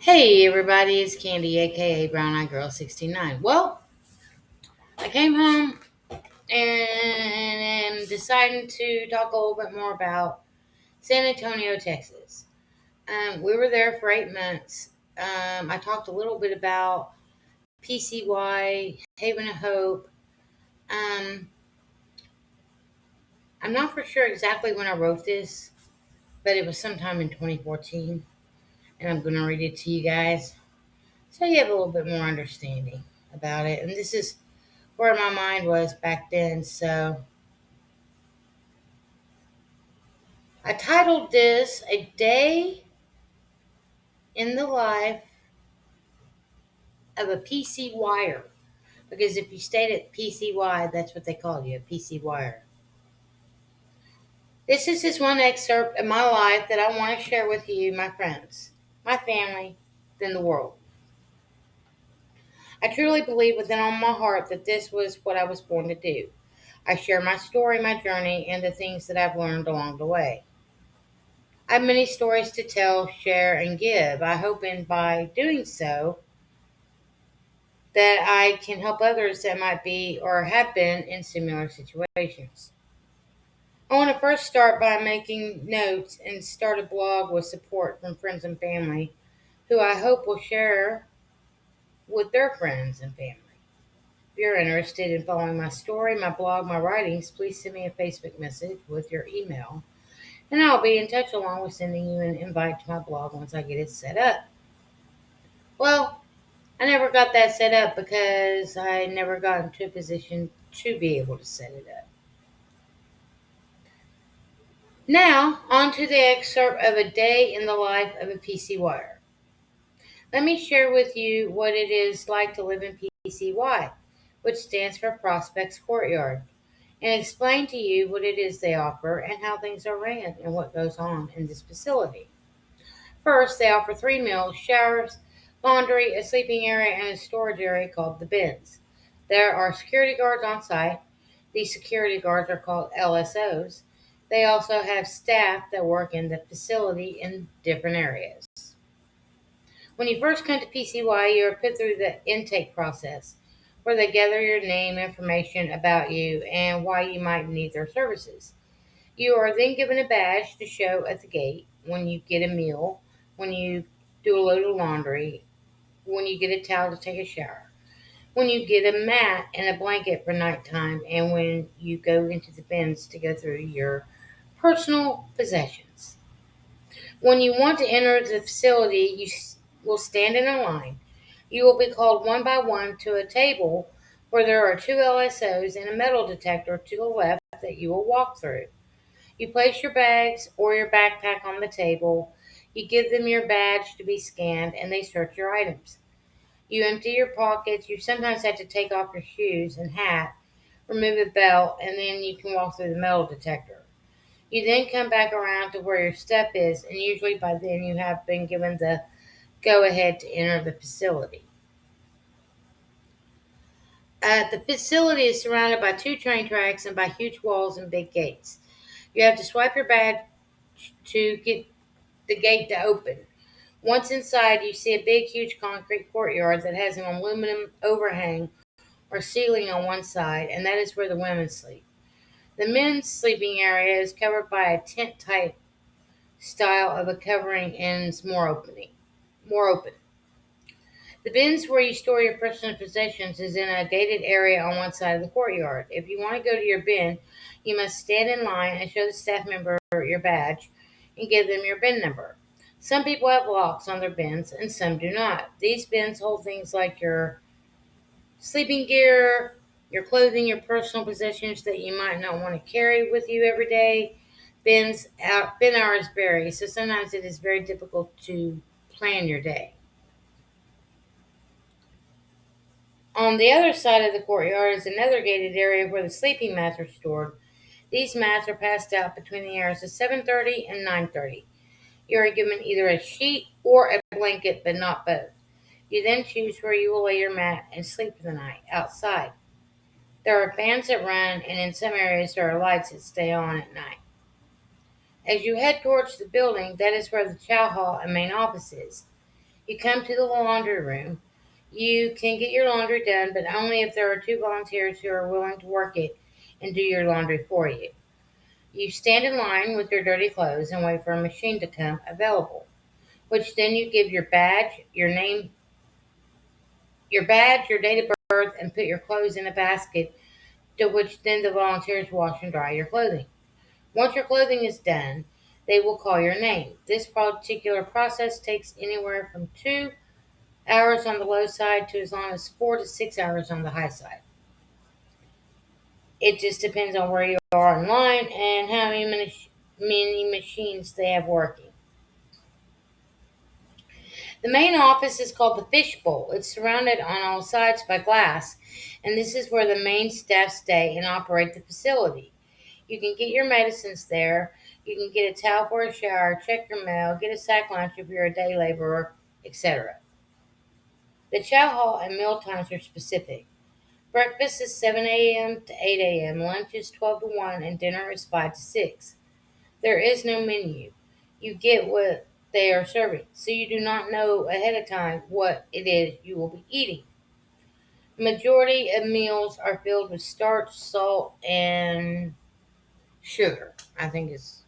Hey everybody, it's Candy, aka Brown Eye Girl 69. Well, I came home and am deciding to talk a little bit more about San Antonio, Texas. We were there for 8 months. I talked a little bit about PCY, Haven of Hope. Um, I'm not for sure exactly when I wrote this, but it was sometime in 2014, and I'm going to read it to you guys so you have a little bit more understanding about it. And this is where my mind was back then. So I titled this A Day in the Life of a PCY'er. Because if you stayed at PCY, that's what they called you, a PCY'er. This is just one excerpt of my life that I want to share with you, my friends, my family, then the world. I truly believe within all my heart that this was what I was born to do. I share my story, my journey, and the things that I've learned along the way. I have many stories to tell, share, and give. I hope in by doing so that I can help others that might be or have been in similar situations. I want to first start by making notes and start a blog with support from friends and family who I hope will share with their friends and family. If you're interested in following my story, my blog, my writings, please send me a Facebook message with your email, and I'll be in touch along with sending you an invite to my blog once I get it set up. Well, I never got that set up because I never got into a position to be able to set it up. Now, on to the excerpt of A Day in the Life of a PCY'er. Let me share with you what it is like to live in PCY, which stands for Prospects Courtyard, and explain to you what it is they offer and how things are ran and what goes on in this facility. First, they offer 3 meals, showers, laundry, a sleeping area, and a storage area called the bins. There are security guards on site. These security guards are called LSOs. They also have staff that work in the facility in different areas. When you first come to PCY, you are put through the intake process, where they gather your name, information about you, and why you might need their services. You are then given a badge to show at the gate when you get a meal, when you do a load of laundry, when you get a towel to take a shower, when you get a mat and a blanket for nighttime, and when you go into the bins to go through your personal possessions. When you want to enter the facility, you will stand in a line. You will be called one by one to a table where there are 2 LSOs and a metal detector to the left that you will walk through. You place your bags or your backpack on the table. You give them your badge to be scanned, and they search your items. You empty your pockets. You sometimes have to take off your shoes and hat, remove a belt, and then you can walk through the metal detector. You then come back around to where your stuff is, and usually by then you have been given the go ahead to enter the facility. The facility is surrounded by 2 train tracks and by huge walls and big gates. You have to swipe your badge to get the gate to open. Once inside, you see a big, huge concrete courtyard that has an aluminum overhang or ceiling on one side, and that is where the women sleep. The men's sleeping area is covered by a tent type style of a covering and is more open. The bins where you store your personal possessions is in a gated area on one side of the courtyard. If you want to go to your bin, you must stand in line and show the staff member your badge and give them your bin number. Some people have locks on their bins and some do not. These bins hold things like your sleeping gear, your clothing, your personal possessions that you might not want to carry with you every day. Bin hours vary, so sometimes it is very difficult to plan your day. On the other side of the courtyard is another gated area where the sleeping mats are stored. These mats are passed out between the hours of 7:30 and 9:30. You are given either a sheet or a blanket, but not both. You then choose where you will lay your mat and sleep for the night outside. There are fans that run, and in some areas there are lights that stay on at night. As you head towards the building, that is where the chow hall and main office is. You come to the laundry room. You can get your laundry done, but only if there are two volunteers who are willing to work it and do your laundry for you. You stand in line with your dirty clothes and wait for a machine to come available, which then you give your badge, your name, your date of birth, and put your clothes in a basket, to which then the volunteers wash and dry your clothing. Once your clothing is done, they will call your name. This particular process takes anywhere from 2 hours on the low side to as long as 4 to 6 hours on the high side. It just depends on where you are in line and how many machines they have working. The main office is called the Fishbowl. It's surrounded on all sides by glass, and this is where the main staff stay and operate the facility. You can get your medicines there. You can get a towel for a shower, check your mail, get a sack lunch if you're a day laborer, etc. The chow hall and meal times are specific. Breakfast is 7 a.m. to 8 a.m., lunch is 12 to 1, and dinner is 5 to 6. There is no menu. You get what they are serving, so you do not know ahead of time what it is you will be eating. The majority of meals are filled with starch, salt, and sugar. I think is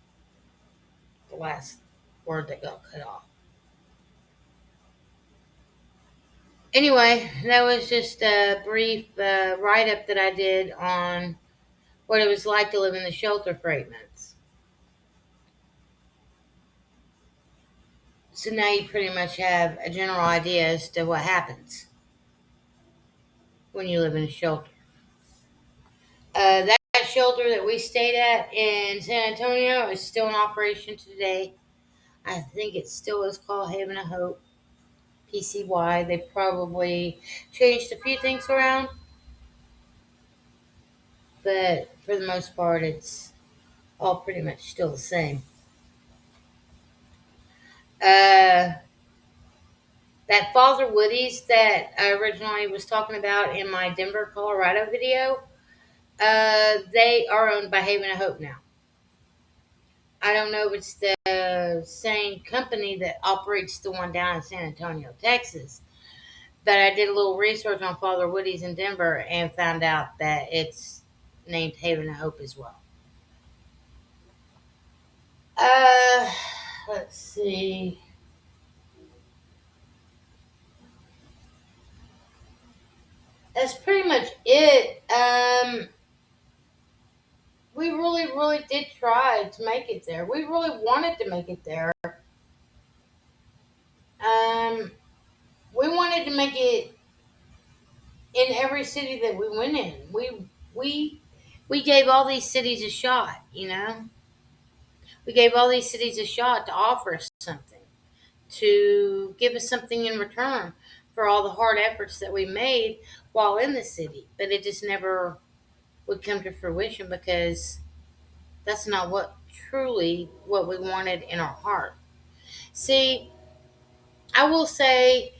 the last word that got cut off. Anyway, that was just a brief write up that I did on what it was like to live in the shelter for 8 months. So now you pretty much have a general idea as to what happens when you live in a shelter. That shelter that we stayed at in San Antonio is still in operation today. I think it still is called Haven of Hope, PCY. They probably changed a few things around, but for the most part, it's all pretty much still the same. Uh, that Father Woody's that I originally was talking about in my Denver, Colorado video, they are owned by Haven of Hope now. I don't know if it's the same company that operates the one down in San Antonio, Texas, but I did a little research on Father Woody's in Denver and found out that it's named Haven of Hope as well. Uh, let's see. That's pretty much it. We really, really did try to make it there. We really wanted to make it there. Um, we wanted to make it in every city that we went in. We we gave all these cities a shot. We gave all these cities a shot to offer us something, to give us something in return for all the hard efforts that we made while in the city. But it just never would come to fruition because that's not what we wanted in our heart. See, I will say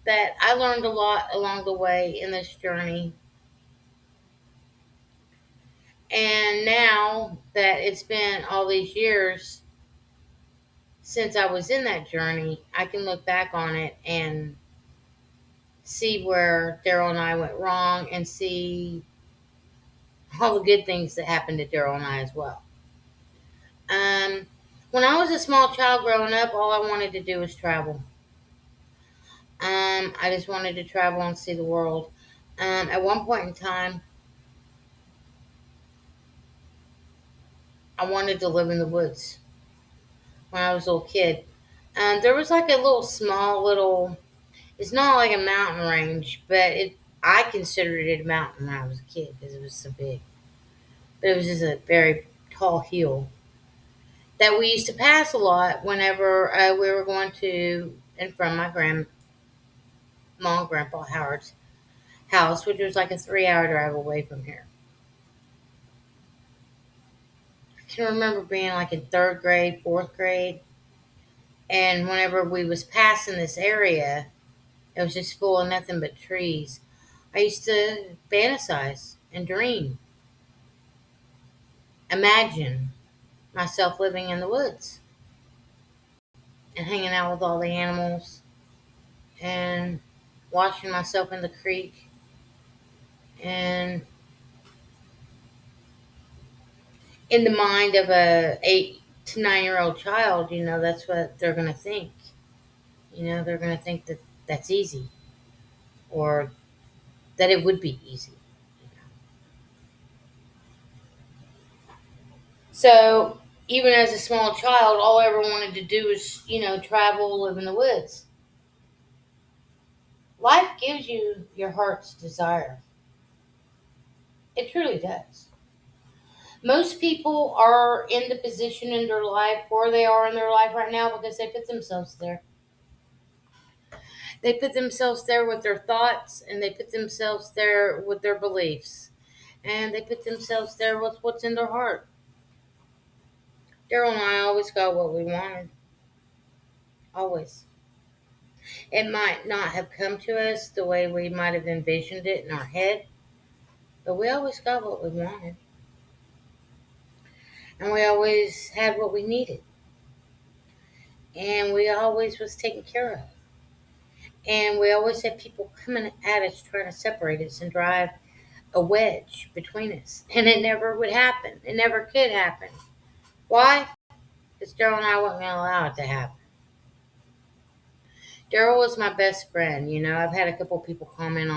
that I learned a lot along the way in this journey. And now that it's been all these years since I was in that journey, I can look back on it and see where Daryl and I went wrong and see all the good things that happened to Daryl and I as well. Um, when I was a small child growing up, all I wanted to do was travel. I just wanted to travel and see the world. At one point in time, I wanted to live in the woods when I was a little kid. There was like a little, it's not like a mountain range, but I considered it a mountain when I was a kid because it was so big. But it was just a very tall hill that we used to pass a lot whenever we were going to and from my grandma and Grandpa Howard's house, which was like a 3 hour drive away from here. I can remember being like in third grade, fourth grade, and whenever we was passing this area, it was just full of nothing but trees. I used to fantasize and dream, imagine myself living in the woods. and hanging out with all the animals and washing myself in the creek. And in the mind of a 8 to 9 year old child, that's what they're going to think. They're going to think that that's easy, or that it would be easy. So even as a small child, all I ever wanted to do was, travel, live in the woods. Life gives you your heart's desire. It truly does. Most people are in the position in their life where they are in their life right now because they put themselves there. They put themselves there with their thoughts, and they put themselves there with their beliefs, and they put themselves there with what's in their heart. Daryl and I always got what we wanted. Always. It might not have come to us the way we might have envisioned it in our head, but we always got what we wanted. And we always had what we needed. And we always was taken care of. And we always had people coming at us trying to separate us and drive a wedge between us. And it never would happen. It never could happen. Why? Because Daryl and I wasn't going to allow it to happen. Daryl was my best friend. I've had a couple people comment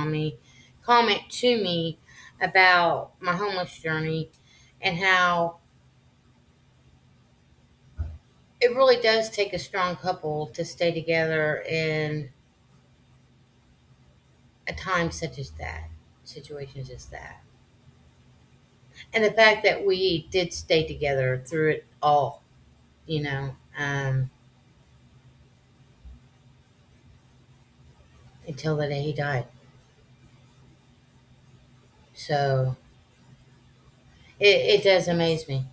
to me about my homeless journey and how it really does take a strong couple to stay together in a time such as that, situations as that. And the fact that we did stay together through it all, you know, um, until the day he died. So it does amaze me.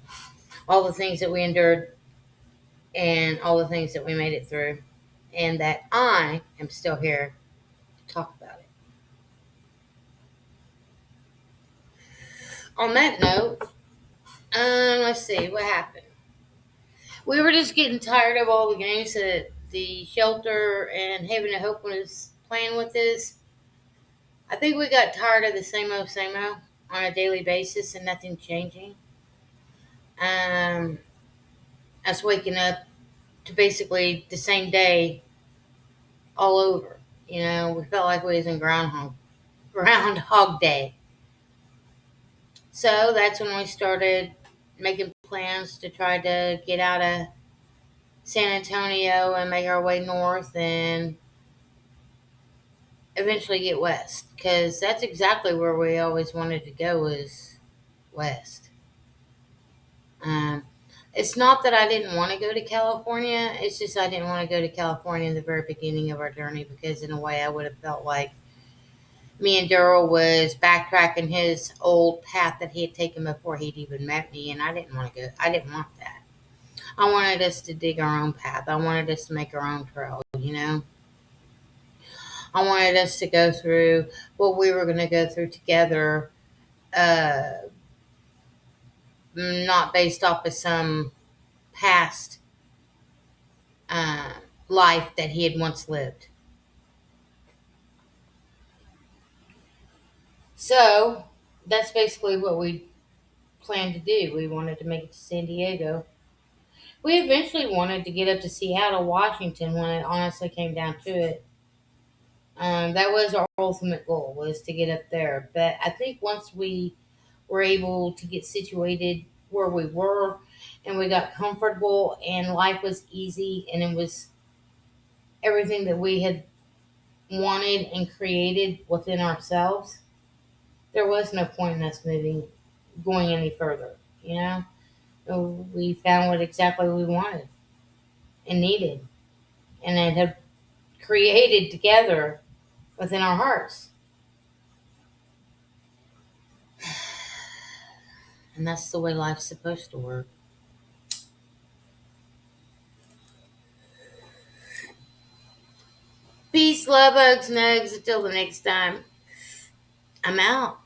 All the things that we endured and all the things that we made it through, and that I am still here to talk about it. On that note, let's see what happened. We were just getting tired of all the games that the shelter and Haven of Hope was playing with us. I think we got tired of the same old on a daily basis and nothing changing. Um, us waking up to basically the same day all over. We felt like we was in Groundhog Day. So that's when we started making plans to try to get out of San Antonio and make our way north and eventually get west, because that's exactly where we always wanted to go, was west. Um, it's not that I didn't want to go to California. It's just I didn't want to go to California in the very beginning of our journey, because in a way I would have felt like me and Daryl was backtracking his old path that he had taken before he'd even met me, and I didn't want to go. I didn't want that. I wanted us to dig our own path. I wanted us to make our own trail. I wanted us to go through what we were going to go through together, uh, not based off of some past uh, life that he had once lived. So that's basically what we planned to do. We wanted to make it to San Diego. We eventually wanted to get up to Seattle, Washington, when it honestly came down to it. That was our ultimate goal, was to get up there. But I think once we were able to get situated where we were, and we got comfortable, and life was easy, and it was everything that we had wanted and created within ourselves, there was no point in us going any further. So we found what exactly we wanted and needed, and it had created together within our hearts. And that's the way life's supposed to work. Peace, love, hugs, nugs. Until the next time, I'm out.